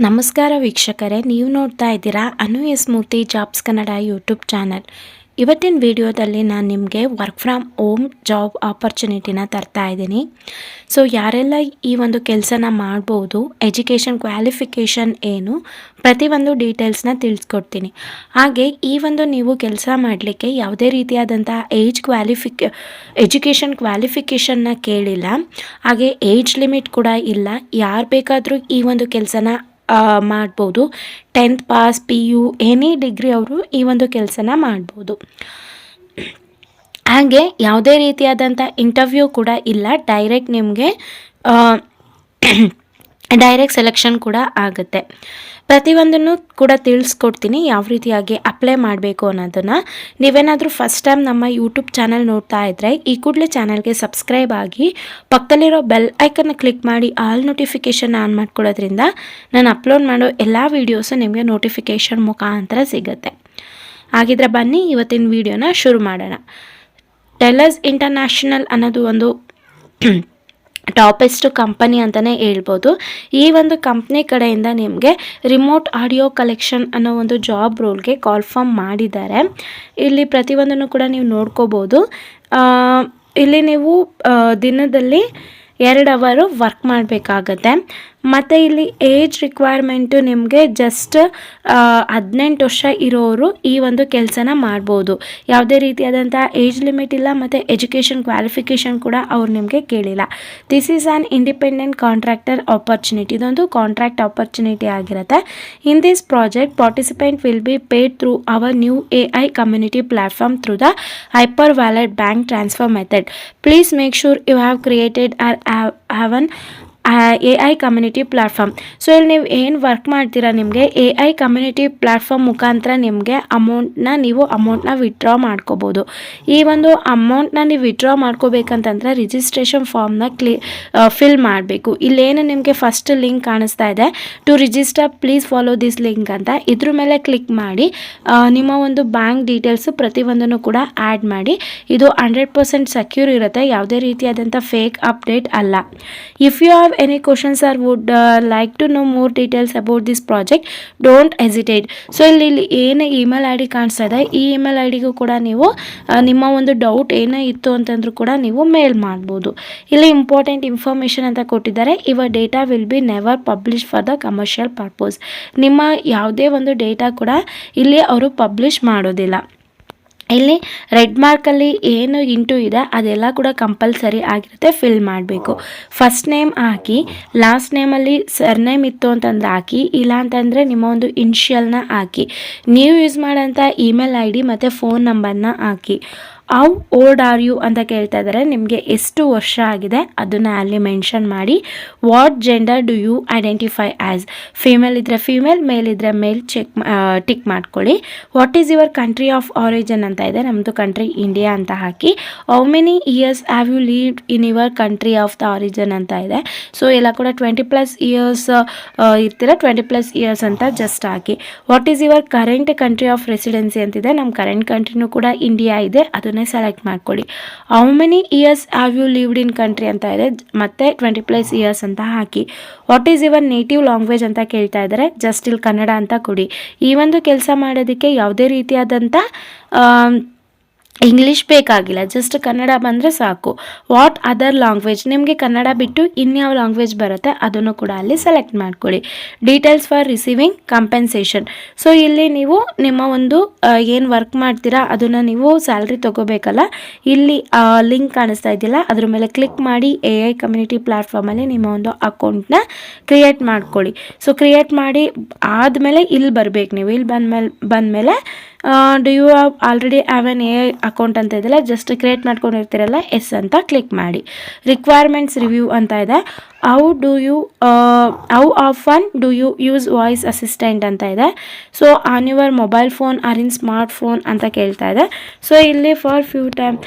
ನಮಸ್ಕಾರ ವೀಕ್ಷಕರೇ, ನೀವು ನೋಡ್ತಾ ಇದ್ದೀರಾ ಅನು ಎಸ್ ಮೂರ್ತಿ ಜಾಬ್ಸ್ ಕನ್ನಡ ಯೂಟ್ಯೂಬ್ ಚಾನಲ್. ಇವತ್ತಿನ ವಿಡಿಯೋದಲ್ಲಿ ನಾನು ನಿಮಗೆ ವರ್ಕ್ ಫ್ರಮ್ ಹೋಮ್ ಜಾಬ್ ಆಪರ್ಚುನಿಟಿನ ತರ್ತಾ ಇದ್ದೀನಿ. ಸೊ ಯಾರೆಲ್ಲ ಈ ಒಂದು ಕೆಲಸನ ಮಾಡ್ಬೋದು, ಎಜುಕೇಷನ್ ಕ್ವಾಲಿಫಿಕೇಷನ್ ಏನು, ಪ್ರತಿಯೊಂದು ಡೀಟೇಲ್ಸ್ನ ತಿಳಿಸ್ಕೊಡ್ತೀನಿ. ಹಾಗೆ ಈ ಒಂದು ನೀವು ಕೆಲಸ ಮಾಡಲಿಕ್ಕೆ ಯಾವುದೇ ರೀತಿಯಾದಂಥ ಎಜುಕೇಷನ್ ಕ್ವಾಲಿಫಿಕೇಷನ್ನ ಕೇಳಿಲ್ಲ. ಹಾಗೆ ಏಜ್ ಲಿಮಿಟ್ ಕೂಡ ಇಲ್ಲ. ಯಾರು ಬೇಕಾದರೂ ಈ ಒಂದು ಕೆಲಸನ ಮಾಡ್ಬೋದು. 10th pass, PU, any degree ಅವರು ಈ ಒಂದು ಕೆಲಸನ ಮಾಡ್ಬೋದು. ಹಾಗೆ ಯಾವುದೇ ರೀತಿಯಾದಂಥ ಇಂಟರ್ವ್ಯೂ ಕೂಡ ಇಲ್ಲ. ಡೈರೆಕ್ಟ್ ಸೆಲೆಕ್ಷನ್ ಕೂಡ ಆಗುತ್ತೆ. ಪ್ರತಿಯೊಂದನ್ನು ಕೂಡ ತಿಳಿಸ್ಕೊಡ್ತೀನಿ ಯಾವ ರೀತಿಯಾಗಿ ಅಪ್ಲೈ ಮಾಡಬೇಕು ಅನ್ನೋದನ್ನು. ನೀವೇನಾದರೂ ಫಸ್ಟ್ ಟೈಮ್ ನಮ್ಮ ಯೂಟ್ಯೂಬ್ ಚಾನಲ್ ನೋಡ್ತಾ ಇದ್ದರೆ ಈ ಕೂಡಲೇ ಚಾನಲ್ಗೆ ಸಬ್ಸ್ಕ್ರೈಬ್ ಆಗಿ ಪಕ್ಕದಲ್ಲಿರೋ ಬೆಲ್ ಐಕನ್ನ ಕ್ಲಿಕ್ ಮಾಡಿ ಆಲ್ ನೋಟಿಫಿಕೇಷನ್ ಆನ್ ಮಾಡ್ಕೊಳ್ಳೋದ್ರಿಂದ ನಾನು ಅಪ್ಲೋಡ್ ಮಾಡೋ ಎಲ್ಲ ವೀಡಿಯೋಸು ನಿಮಗೆ ನೋಟಿಫಿಕೇಷನ್ ಮುಖಾಂತರ ಸಿಗುತ್ತೆ. ಹಾಗಿದ್ರೆ ಬನ್ನಿ ಇವತ್ತಿನ ವಿಡಿಯೋನ ಶುರು ಮಾಡೋಣ. ಟೆಲರ್ಸ್ ಇಂಟರ್ನ್ಯಾಷನಲ್ ಅನ್ನೋದು ಒಂದು ಟಾಪೆಸ್ಟ್ ಕಂಪನಿ ಅಂತಲೇ ಹೇಳ್ಬೋದು. ಈ ಒಂದು ಕಂಪ್ನಿ ಕಡೆಯಿಂದ ನಿಮಗೆ ರಿಮೋಟ್ ಆಡಿಯೋ ಕಲೆಕ್ಷನ್ ಅನ್ನೋ ಒಂದು ಜಾಬ್ ರೋಲ್ಗೆ ಕಾಲ್ ಫಾರ್ಮ್ ಮಾಡಿದ್ದಾರೆ. ಇಲ್ಲಿ ಪ್ರತಿಯೊಂದನ್ನು ಕೂಡ ನೀವು ನೋಡ್ಕೋಬೋದು. ಇಲ್ಲಿ ನೀವು ದಿನದಲ್ಲಿ 2 ಅವರ್ ವರ್ಕ್ ಮಾಡಬೇಕಾಗತ್ತೆ. ಮತ್ತು ಇಲ್ಲಿ ಏಜ್ ರಿಕ್ವೈರ್ಮೆಂಟು ನಿಮಗೆ ಜಸ್ಟ್ 18 ವರ್ಷ ಇರೋರು ಈ ಒಂದು ಕೆಲಸನ ಮಾಡ್ಬೋದು. ಯಾವುದೇ ರೀತಿಯಾದಂಥ ಏಜ್ ಲಿಮಿಟ್ ಇಲ್ಲ ಮತ್ತು ಎಜುಕೇಷನ್ ಕ್ವಾಲಿಫಿಕೇಷನ್ ಕೂಡ ಅವ್ರು ನಿಮಗೆ ಕೇಳಿಲ್ಲ. This is an independent contractor opportunity. ಇದೊಂದು ಕಾಂಟ್ರಾಕ್ಟ್ ಆಪರ್ಚುನಿಟಿ ಆಗಿರುತ್ತೆ. In this project participant will be paid through our new AI community platform through the hyper wallet bank transfer method. Please make sure you have created or have an AI community platform. So ಇಲ್ಲಿ ನೀವು ಏನು work ಮಾಡ್ತೀರಾ, ನಿಮಗೆ AI community platform ಮುಖಾಂತರ ನಿಮಗೆ ಅಮೌಂಟ್ನ withdraw ಮಾಡ್ಕೋಬೋದು. ಈ ಒಂದು ಅಮೌಂಟ್ನ ನೀವು ವಿತ್ಡ್ರಾ ಮಾಡ್ಕೋಬೇಕಂತಂದರೆ ರಿಜಿಸ್ಟ್ರೇಷನ್ ಫಾರ್ಮ್ನ ಫಿಲ್ ಮಾಡಬೇಕು. ಇಲ್ಲೇನು ನಿಮಗೆ ಫಸ್ಟ್ ಲಿಂಕ್ ಕಾಣಿಸ್ತಾ ಇದೆ, to register please follow this link ಅಂತ, ಇದ್ರ ಮೇಲೆ ಕ್ಲಿಕ್ ಮಾಡಿ ನಿಮ್ಮ ಒಂದು ಬ್ಯಾಂಕ್ ಡೀಟೇಲ್ಸು ಪ್ರತಿಯೊಂದನ್ನು ಕೂಡ ಆ್ಯಡ್ ಮಾಡಿ. ಇದು 100% ಸೆಕ್ಯೂರ್ ಇರುತ್ತೆ, ಯಾವುದೇ ರೀತಿಯಾದಂಥ ಫೇಕ್ ಅಪ್ಡೇಟ್ ಅಲ್ಲ. If you have any questions or would like to know more details about this project, don't hesitate. So ಇಲ್ಲಿ ಏನು ಇಮೇಲ್ ID ಕಾಣಿಸ್ತಾ ಇದೆ, ಈ ಇಮೇಲ್ IDಗೂ ಕೂಡ ನೀವು ನಿಮ್ಮ ಒಂದು ಡೌಟ್ ಏನೇ ಇತ್ತು ಅಂತಂದ್ರೂ ಕೂಡ ನೀವು ಮೇಲ್ ಮಾಡ್ಬೋದು. ಇಲ್ಲಿ ಇಂಪಾರ್ಟೆಂಟ್ ಇನ್ಫಾರ್ಮೇಷನ್ ಅಂತ ಕೊಟ್ಟಿದ್ದಾರೆ. Your data will be never publish for the commercial purpose. ನಿಮ್ಮ ಯಾವುದೇ ಒಂದು ಡೇಟಾ ಕೂಡ ಇಲ್ಲಿ ಅವರು ಪಬ್ಲಿಷ್ ಮಾಡೋದಿಲ್ಲ. ಇಲ್ಲಿ ರೆಡ್ ಮಾರ್ಕಲ್ಲಿ ಏನು ಇಂಟು ಇದೆ ಅದೆಲ್ಲ ಕೂಡ ಕಂಪಲ್ಸರಿ ಆಗಿರುತ್ತೆ, ಫಿಲ್ ಮಾಡಬೇಕು. ಫಸ್ಟ್ ನೇಮ್ ಹಾಕಿ, ಲಾಸ್ಟ್ ನೇಮಲ್ಲಿ ಸರ್ನೇಮ್ ಇತ್ತು ಅಂತಂದ್ರೆ ಹಾಕಿ, ಇಲ್ಲ ಅಂತಂದರೆ ನಿಮ್ಮ ಒಂದು ಇನಿಷಿಯಲ್ನ ಹಾಕಿ, ನೀವು ಯೂಸ್ ಮಾಡೋಂಥ ಇಮೇಲ್ ID ಮತ್ತು ಫೋನ್ ನಂಬರ್ನ ಹಾಕಿ. ಹೌ ಓಲ್ಡ್ ಆರ್ ಯು ಅಂತ ಕೇಳ್ತಾ ಇದ್ದಾರೆ, ನಿಮಗೆ ಎಷ್ಟು ವರ್ಷ ಆಗಿದೆ ಅದನ್ನು ಅಲ್ಲಿ ಮೆನ್ಷನ್ ಮಾಡಿ. What gender do you identify as, female ಇದ್ದರೆ ಫೀಮೇಲ್, ಮೇಲ್ ಇದ್ದರೆ ಮೇಲ್ ಟಿಕ್ ಮಾಡ್ಕೊಳ್ಳಿ. What is your country of origin ಅಂತ ಇದೆ, ನಮ್ಮದು ಕಂಟ್ರಿ ಇಂಡಿಯಾ ಅಂತ ಹಾಕಿ. How many years have you lived in your country of the origin ಅಂತ ಇದೆ. ಸೊ ಎಲ್ಲ ಕೂಡ 20+ ಇಯರ್ಸ್ ಇರ್ತೀರ, 20+ ಇಯರ್ಸ್ ಅಂತ just hockey. What is your current country of residency ಅಂತಿದೆ, ನಮ್ಮ ಕರೆಂಟ್ ಕಂಟ್ರಿನೂ ಕೂಡ ಇಂಡಿಯಾ ಇದೆ, ಅದನ್ನು ಸೆಲೆಕ್ಟ್ ಮಾಡ್ಕೊಳ್ಳಿ. How many years have you lived in country ಅಂತ ಇದೆ, ಮತ್ತೆ 20+ ಇಯರ್ಸ್ ಅಂತ ಹಾಕಿ. What is your native language ಅಂತ ಕೇಳ್ತಾ ಇದ್ದಾರೆ, ಜಸ್ಟ್ ಇಲ್ಲಿ ಕನ್ನಡ ಅಂತ ಕೊಡಿ. ಈ ಒಂದು ಕೆಲಸ ಮಾಡೋದಕ್ಕೆ ಯಾವುದೇ ರೀತಿಯಾದಂಥ ಇಂಗ್ಲೀಷ್ ಬೇಕಾಗಿಲ್ಲ, ಜಸ್ಟ್ ಕನ್ನಡ ಬಂದರೆ ಸಾಕು. ವಾಟ್ ಅದರ್ ಲ್ಯಾಂಗ್ವೇಜ್, ನಿಮಗೆ ಕನ್ನಡ ಬಿಟ್ಟು ಇನ್ಯಾವ ಲ್ಯಾಂಗ್ವೇಜ್ ಬರುತ್ತೆ ಅದನ್ನು ಕೂಡ ಅಲ್ಲಿ ಸೆಲೆಕ್ಟ್ ಮಾಡ್ಕೊಳ್ಳಿ. Details for receiving compensation. So ಇಲ್ಲಿ ನೀವು ನಿಮ್ಮ ಒಂದು ಏನು ವರ್ಕ್ ಮಾಡ್ತೀರಾ ಅದನ್ನು ನೀವು ಸ್ಯಾಲ್ರಿ ತೊಗೋಬೇಕಲ್ಲ, ಇಲ್ಲಿ ಲಿಂಕ್ ಕಾಣಿಸ್ತಾ ಇದೆಯಲ್ಲ ಅದ್ರ ಮೇಲೆ ಕ್ಲಿಕ್ ಮಾಡಿ AI ಕಮ್ಯುನಿಟಿ ಪ್ಲ್ಯಾಟ್ಫಾರ್ಮಲ್ಲಿ ನಿಮ್ಮ ಒಂದು ಅಕೌಂಟ್ನ ಕ್ರಿಯೇಟ್ ಮಾಡ್ಕೊಳ್ಳಿ. ಸೊ ಕ್ರಿಯೇಟ್ ಮಾಡಿ ಆದಮೇಲೆ ಇಲ್ಲಿ ಬರಬೇಕು. ನೀವು ಇಲ್ಲಿ ಬಂದಮೇಲೆ do you already have an AI account ಅಂತ ಇದೆಯಲ್ಲ, ಜಸ್ಟ್ ಕ್ರಿಯೇಟ್ ಮಾಡ್ಕೊಂಡಿರ್ತೀರಲ್ಲ, ಎಸ್ ಅಂತ ಕ್ಲಿಕ್ ಮಾಡಿ. ರಿಕ್ವೈರ್ಮೆಂಟ್ಸ್ ರಿವ್ಯೂ ಅಂತ ಇದೆ. How often do you use voice assistant ಅಂತ ಇದೆ. So on your mobile phone or in smart phone ಅಂತ ಕೇಳ್ತಾ ಇದೆ. ಸೊ ಇಲ್ಲಿ ಫಾರ್ ಫ್ಯೂ ಟೈಮ್,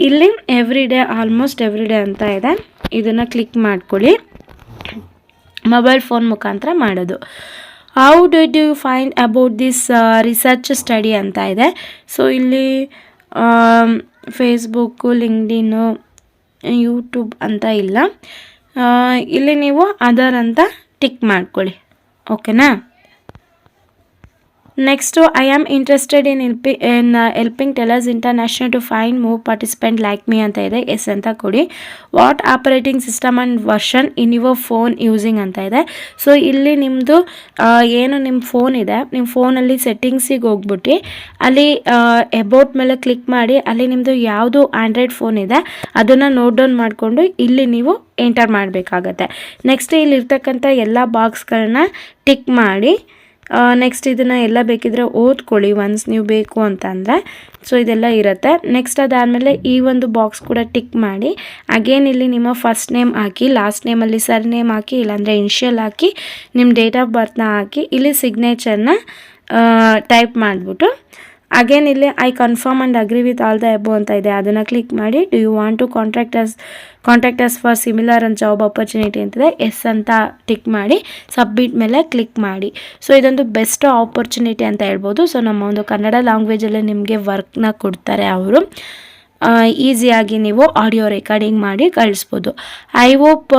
ಇಲ್ಲಿ ಆಲ್ಮೋಸ್ಟ್ ಎವ್ರಿ ಡೇ ಅಂತ ಇದೆ, ಇದನ್ನು ಕ್ಲಿಕ್ ಮಾಡ್ಕೊಳ್ಳಿ. ಮೊಬೈಲ್ ಫೋನ್ ಮುಖಾಂತರ ಮಾಡೋದು. How did you find about this research study ಅಂತ ಇದೆ. ಸೊ ಇಲ್ಲಿ ಫೇಸ್ಬುಕ್ಕು, ಲಿಂಕ್ಡ್ಇನ್ನು, ಯೂಟ್ಯೂಬ್ ಅಂತ ಇಲ್ಲ. ಇಲ್ಲಿ ನೀವು ಅದರ್ ಅಂತ ಟಿಕ್ ಮಾಡ್ಕೊಳ್ಳಿ. ಓಕೆನಾ. Next I am interested in helping tellers international to find move participant like me ಅಂತ ಇದೆ. ಎಸ್ ಅಂತ ಕೊಡಿ. What operating system and version in your phone using ಅಂತ ಇದೆ. ಸೊ ಇಲ್ಲಿ ನಿಮ್ಮದು ಏನು ನಿಮ್ಮ ಫೋನ್ ಇದೆ, ನಿಮ್ಮ ಫೋನಲ್ಲಿ ಸೆಟ್ಟಿಂಗ್ಸಿಗೆ ಹೋಗ್ಬಿಟ್ಟು ಅಲ್ಲಿ ಎಬೌಟ್ ಮೇಲೆ ಕ್ಲಿಕ್ ಮಾಡಿ ಅಲ್ಲಿ ನಿಮ್ಮದು ಯಾವುದು ಆ್ಯಂಡ್ರಾಯ್ಡ್ ಫೋನ್ ಇದೆ ಅದನ್ನು ನೋಟ್ ಡೌನ್ ಮಾಡಿಕೊಂಡು ಇಲ್ಲಿ ನೀವು ಎಂಟರ್ ಮಾಡಬೇಕಾಗತ್ತೆ. ನೆಕ್ಸ್ಟ್ ಇಲ್ಲಿರ್ತಕ್ಕಂಥ ಎಲ್ಲ ಬಾಕ್ಸ್ಗಳನ್ನ ಟಿಕ್ ಮಾಡಿ ನೆಕ್ಸ್ಟ್ ಇದನ್ನು ಎಲ್ಲ ಬೇಕಿದ್ರೆ ಓದ್ಕೊಳ್ಳಿ ಒನ್ಸ್ ನೀವು ಬೇಕು ಅಂತಂದರೆ. ಸೊ ಇದೆಲ್ಲ ಇರುತ್ತೆ. ನೆಕ್ಸ್ಟ್ ಅದಾದಮೇಲೆ ಈ ಒಂದು ಬಾಕ್ಸ್ ಕೂಡ ಟಿಕ್ ಮಾಡಿ ಅಗೇನ್ ಇಲ್ಲಿ ನಿಮ್ಮ ಫಸ್ಟ್ ನೇಮ್ ಹಾಕಿ, ಲಾಸ್ಟ್ ನೇಮಲ್ಲಿ ಸರ್ ನೇಮ್ ಹಾಕಿ, ಇಲ್ಲಾಂದರೆ ಇನ್ಷಿಯಲ್ ಹಾಕಿ, ನಿಮ್ಮ ಡೇಟ್ ಆಫ್ ಬರ್ತ್ನ ಹಾಕಿ ಇಲ್ಲಿ ಸಿಗ್ನೇಚರ್ನ ಟೈಪ್ ಮಾಡಿಬಿಟ್ಟು ಅಗೇನ್ ಇಲ್ಲಿ I confirm and agree with all the above ಅಂತ ಇದೆ, ಅದನ್ನು ಕ್ಲಿಕ್ ಮಾಡಿ do you want to contact us for similar and job opportunity ಅಂತಿದೆ. ಎಸ್ ಅಂತ ಟಿಕ್ ಮಾಡಿ ಸಬ್ಮಿಟ್ ಮೇಲೆ ಕ್ಲಿಕ್ ಮಾಡಿ. ಸೊ ಇದೊಂದು ಬೆಸ್ಟ್ ಆಪರ್ಚುನಿಟಿ ಅಂತ ಹೇಳ್ಬೋದು. ಸೊ ನಮ್ಮ ಒಂದು ಕನ್ನಡ ಲ್ಯಾಂಗ್ವೇಜಲ್ಲೇ ನಿಮಗೆ ವರ್ಕ್ನ ಕೊಡ್ತಾರೆ ಅವರು. ಈಸಿಯಾಗಿ ನೀವು ಆಡಿಯೋ ರೆಕಾರ್ಡಿಂಗ್ ಮಾಡಿ ಕಳಿಸ್ಬೋದು. ಐ ಹೋಪ್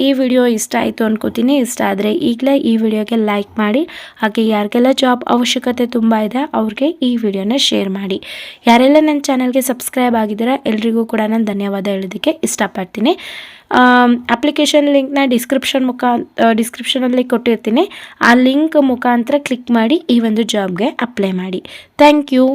ಈ ವಿಡಿಯೋ ಇಷ್ಟ ಆಯಿತು ಅನ್ಕೋತೀನಿ. ಇಷ್ಟ ಆದರೆ ಈಗಲೇ ಈ ವಿಡಿಯೋಗೆ ಲೈಕ್ ಮಾಡಿ, ಹಾಗೆ ಯಾರಿಗೆಲ್ಲ ಜಾಬ್ ಅವಶ್ಯಕತೆ ತುಂಬ ಇದೆ ಅವ್ರಿಗೆ ಈ ವಿಡಿಯೋನ ಶೇರ್ ಮಾಡಿ. ಯಾರೆಲ್ಲ ನನ್ನ ಚಾನಲ್ಗೆ ಸಬ್ಸ್ಕ್ರೈಬ್ ಆಗಿದ್ದೀರಾ ಎಲ್ರಿಗೂ ಕೂಡ ನಾನು ಧನ್ಯವಾದ ಹೇಳೋದಕ್ಕೆ ಇಷ್ಟಪಡ್ತೀನಿ. ಅಪ್ಲಿಕೇಶನ್ ಲಿಂಕ್ನ ಡಿಸ್ಕ್ರಿಪ್ಷನಲ್ಲಿ ಕೊಟ್ಟಿರ್ತೀನಿ. ಆ ಲಿಂಕ್ ಮುಖಾಂತರ ಕ್ಲಿಕ್ ಮಾಡಿ ಈ ಒಂದು ಜಾಬ್ಗೆ ಅಪ್ಲೈ ಮಾಡಿ. Thank you.